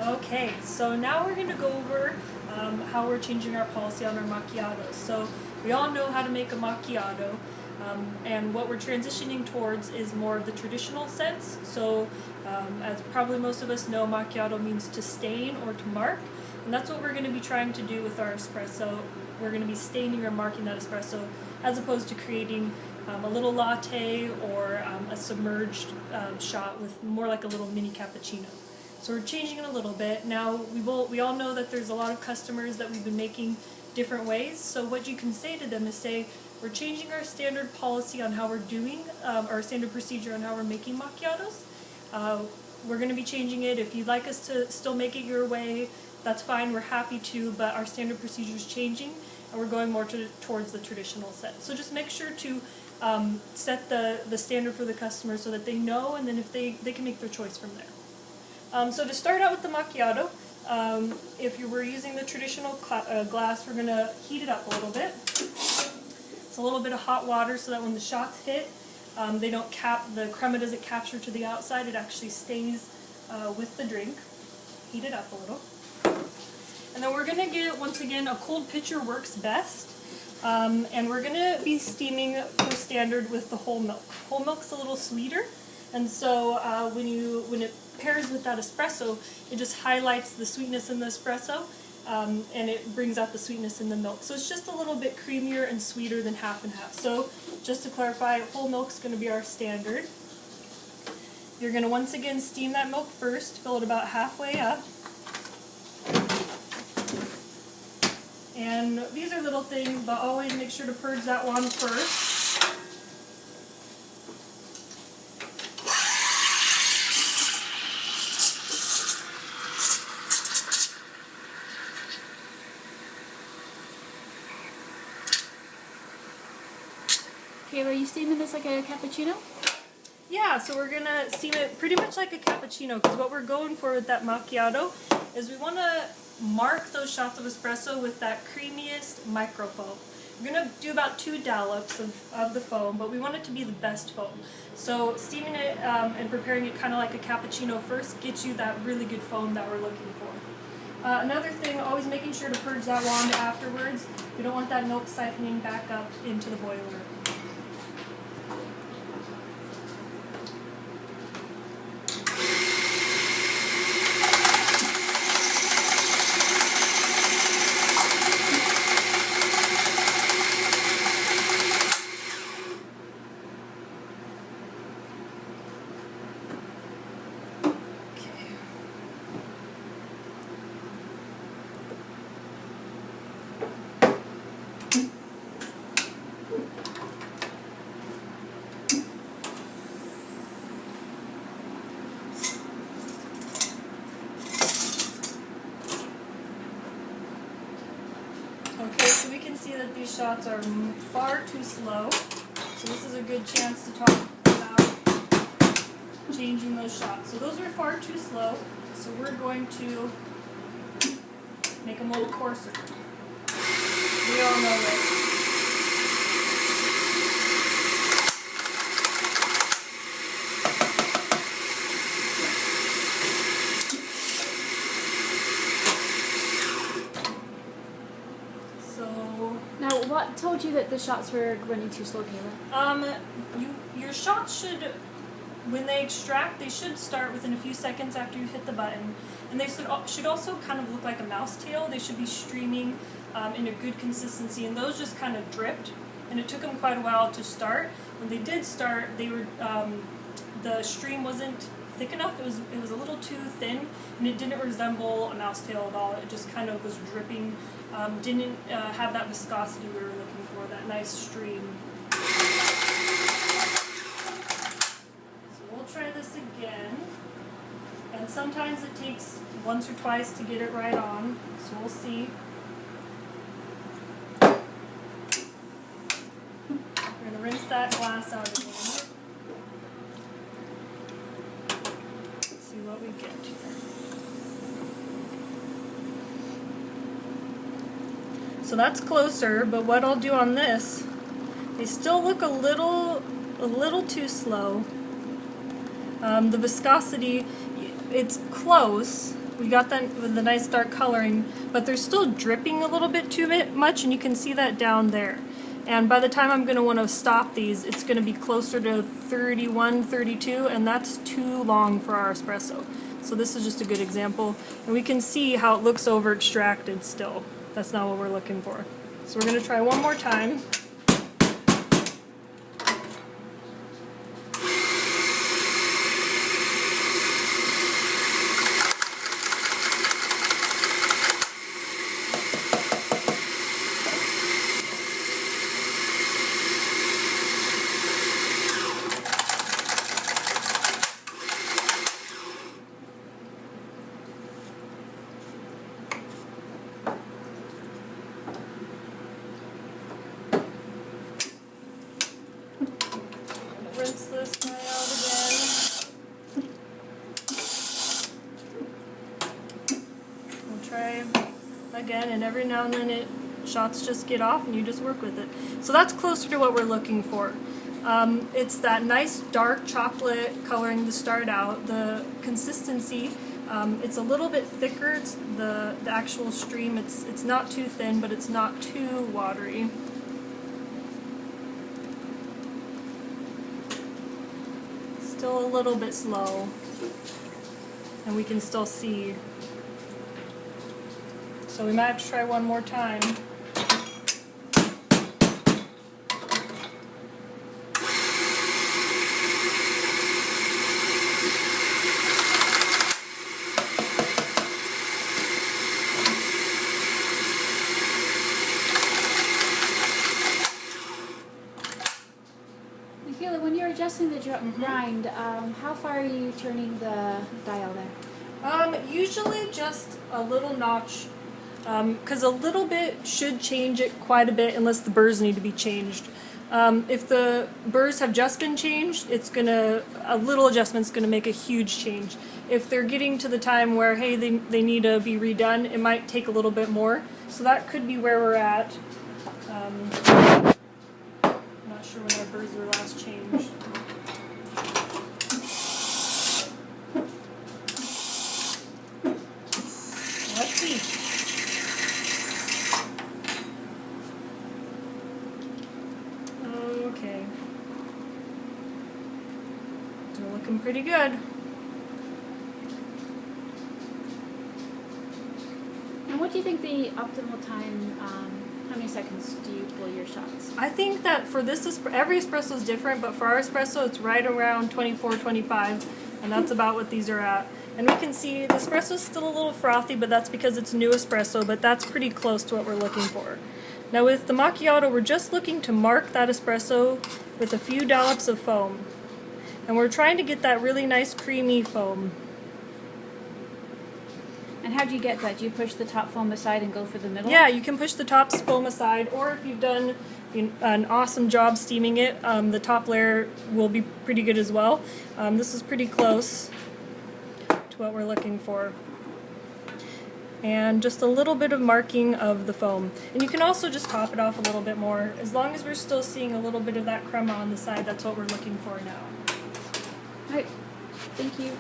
Okay, so now we're going to go over how we're changing our policy on our macchiatos. So we all know how to make a macchiato, and what we're transitioning towards is more of the traditional sense. So as probably most of us know, macchiato means to stain or to mark, and that's what we're going to be trying to do with our espresso. We're going to be staining or marking that espresso as opposed to creating a little latte or a submerged shot with more like a little mini cappuccino. So we're changing it a little bit. Now we all know that there's a lot of customers that we've been making different ways. So what you can say to them is say, we're changing our standard policy on how we're doing, our standard procedure on how we're making macchiatos. We're going to be changing it. If you'd like us to still make it your way, that's fine, we're happy to, but our standard procedure is changing and we're going more towards the traditional set. So just make sure to set the standard for the customer so that they know, and then if they can make their choice from there. So to start out with the macchiato, if you were using the traditional glass, we're going to heat it up a little bit. It's a little bit of hot water so that when the shots hit, the crema doesn't capture to the outside, it actually stays with the drink. Heat it up a little. And then we're going to get, once again, a cold pitcher works best. And we're going to be steaming for standard with the whole milk. Whole milk's a little sweeter, and so when it pairs with that espresso, it just highlights the sweetness in the espresso, and it brings out the sweetness in the milk. So it's just a little bit creamier and sweeter than half and half. So just to clarify, whole milk's going to be our standard. You're going to once again steam that milk first, fill it about halfway up. And these are little things, but always make sure to purge that one first. Kayla, are you steaming this like a cappuccino? Yeah, so we're going to steam it pretty much like a cappuccino, because what we're going for with that macchiato is we want to mark those shots of espresso with that creamiest microfoam. We're going to do about 2 dollops of the foam, but we want it to be the best foam. So steaming it and preparing it kind of like a cappuccino first gets you that really good foam that we're looking for. Another thing, always making sure to purge that wand afterwards. We don't want that milk siphoning back up into the boiler. Okay, so we can see that these shots are far too slow, so this is a good chance to talk about changing those shots. So those are far too slow, so we're going to make them a little coarser. We all know this. Now, what told you that the shots were running too slow, Kayla? Your shots should, when they extract, they should start within a few seconds after you hit the button. And they should also kind of look like a mouse tail. They should be streaming in a good consistency, and those just kind of dripped. And it took them quite a while to start. When they did start, they were the stream wasn't thick enough. It was a little too thin, and it didn't resemble a mouse tail at all. It just kind of was dripping. Didn't have that viscosity we were looking for, that nice stream. So we'll try this again. And sometimes it takes once or twice to get it right on, so we'll see. We're going to rinse that glass out again. See what we get here. So that's closer, but what I'll do on this, they still look a little too slow. The viscosity, it's close, we got that with the nice dark coloring, but they're still dripping a little bit too much, and you can see that down there. And by the time I'm going to want to stop these, it's going to be closer to 31, 32, and that's too long for our espresso. So this is just a good example. And we can see how it looks over extracted still. That's not what we're looking for. So we're going to try one more time. Rinse this guy out again. We'll try again, and every now and then shots just get off and you just work with it. So that's closer to what we're looking for. It's that nice dark chocolate coloring to start out. The consistency, it's a little bit thicker. It's the actual stream. It's not too thin, but it's not too watery. Still a little bit slow, and we can still see. So we might have to try one more time. Kayla, when you're adjusting the grind, how far are you turning the dial there? Usually just a little notch, because a little bit should change it quite a bit unless the burrs need to be changed. If the burrs have just been changed, a little adjustment's gonna make a huge change. If they're getting to the time where, hey, they need to be redone, it might take a little bit more. So that could be where we're at. Not sure when our burrs were last changed. Let's see. Okay. They're looking pretty good. And what do you think the optimal time, how many seconds do you pull your shots? I think that for this, every espresso is different, but for our espresso it's right around 24, 25, and that's about what these are at. And we can see the espresso is still a little frothy, but that's because it's new espresso, but that's pretty close to what we're looking for. Now with the macchiato, we're just looking to mark that espresso with a few dollops of foam. And we're trying to get that really nice creamy foam. And how do you get that? Do you push the top foam aside and go for the middle? Yeah, you can push the top foam aside, or if you've done an awesome job steaming it, the top layer will be pretty good as well. This is pretty close to what we're looking for. And just a little bit of marking of the foam. And you can also just top it off a little bit more. As long as we're still seeing a little bit of that crema on the side, that's what we're looking for now. All right, thank you.